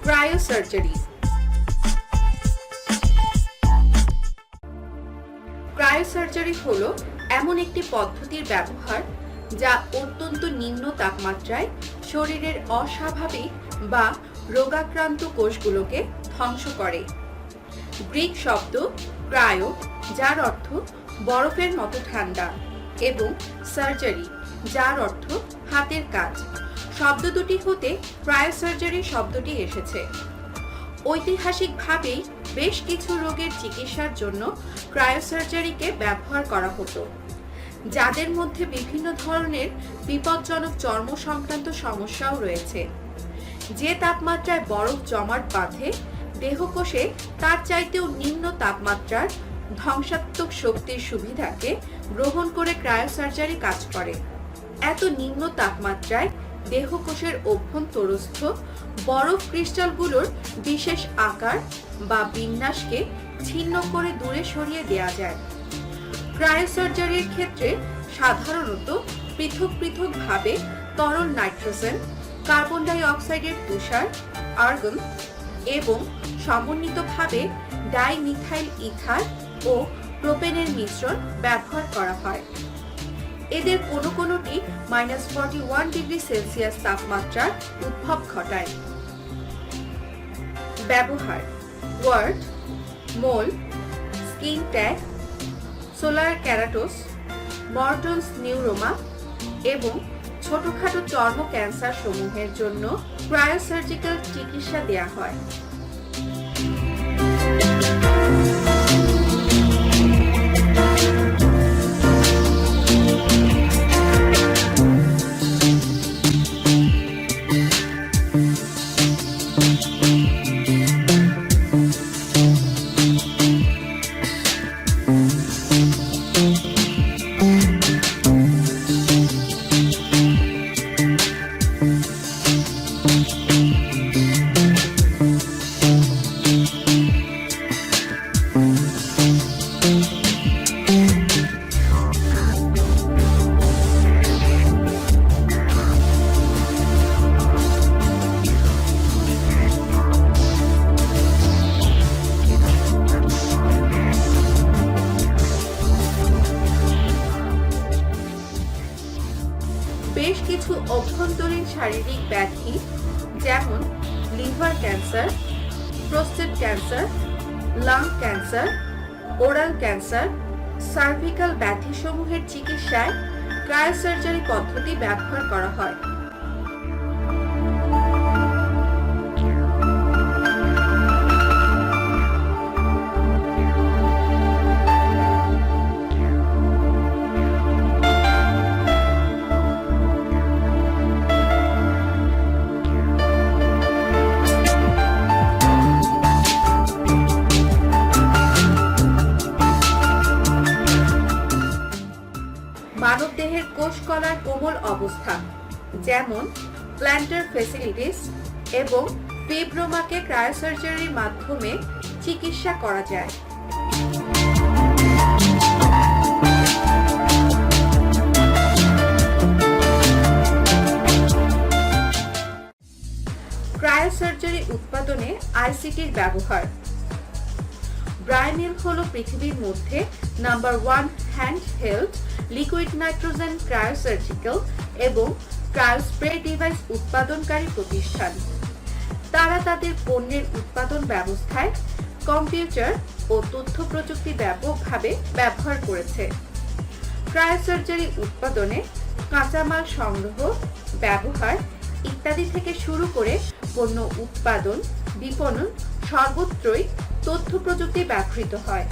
Cryosurgery. Cryosurgery হলো এমন একটি পদ্ধতির ব্যবহার যা অত্যন্ত নিম্ন তাপমাত্রায় শরীরের অস্বাভাবিক বা রোগাক্রান্ত কোষগুলোকে ধ্বংস করে। গ্রিক শব্দ ক্রায়ো, যার অর্থ বরফের মতো ঠান্ডা, এবং সার্জারি, যার অর্থ হাতের কাজ, শব্দ দুটি হতে ক্রায়োসার্জারি শব্দটি এসেছে। ঐতিহাসিকভাবেই বেশ কিছু রোগের চিকিৎসার জন্য ক্রায়োসার্জারিকে ব্যবহার করা হতো, যাদের মধ্যে বিভিন্ন ধরনের বিপজ্জনক চর্ম সংক্রান্ত সমস্যাও রয়েছে। যে তাপমাত্রায় বরফ জমাট বাঁধে, দেহকোষে তার চাইতেও নিম্ন তাপমাত্রার ধ্বংসাত্মক শক্তির সুবিধাকে গ্রহণ করে ক্রায়োসার্জারি কাজ করে। এত নিম্ন তাপমাত্রায় দেহকোষের অভ্যন্তরস্থ বরফ ক্রিস্টালগুলোর বিশেষ আকার বা বিন্যাসকে ছিন্ন করে দূরে সরিয়ে দেওয়া যায়। ক্রায়োসার্জারির ক্ষেত্রে সাধারণত পৃথক পৃথকভাবে তরল নাইট্রোজেন, কার্বন ডাই অক্সাইডের তুষার, আর্গন এবং সমন্বিতভাবে ডাইমিথাইল ইথার ও প্রোপেনের মিশ্রণ ব্যবহার করা হয়। এদের কোনো কোনোটি -41 ডিগ্রি সেলসিয়াস তাপমাত্রার উদ্ভব ঘটায়। ব্যবহার: ওয়ার্ড, মোল, স্কিন ট্যাগ, সোলার ক্যারাটোস, মর্টনস নিউরোমা এবং ছোটখাটো চর্ম ক্যান্সার সমূহের জন্য ক্রায়োসার্জিক্যাল চিকিৎসা দেওয়া হয়। বেশ কিছু অভ্যন্তরীণ শারীরিক ব্যাধি যেমন liver cancer, prostate cancer, lung cancer, oral cancer, cervical ব্যাধিসমূহের চিকিৎসায় ক্রায়োসার্জারি পদ্ধতি ব্যবহার করা হয়। মানবদেহের কোষ কলার কোমল অবস্থা যেমন প্ল্যান্টার ফ্যাসিলিটিস এবং ফিব্রোমাকে ক্রায়োসার্জারির মাধ্যমে চিকিৎসা করা যায়। ক্রায়োসার্জারি উৎপাদনে আইসিটির ব্যবহার। ব্রাইমিল হলো পৃথিবীর মধ্যে নাম্বার 1 হ্যান্ডহেল্ড লিকুইড নাইট্রোজেন ক্রায়োসার্জিক্যাল এবং ক্রায়োস্প্রে ডিভাইস উৎপাদনকারী প্রতিষ্ঠান। তারা তাদের পণ্যের উৎপাদন ব্যবস্থায় কম্পিউটার ও তথ্য প্রযুক্তি ব্যাপকভাবে ব্যবহার করেছে। ক্রায়োসার্জারি উৎপাদনে কাঁচামাল সংগ্রহ, ব্যবহার ইত্যাদি থেকে শুরু করে পণ্য উৎপাদন, বিপণন সর্বত্রই তথ্য প্রযুক্তি ব্যবহৃত হয়।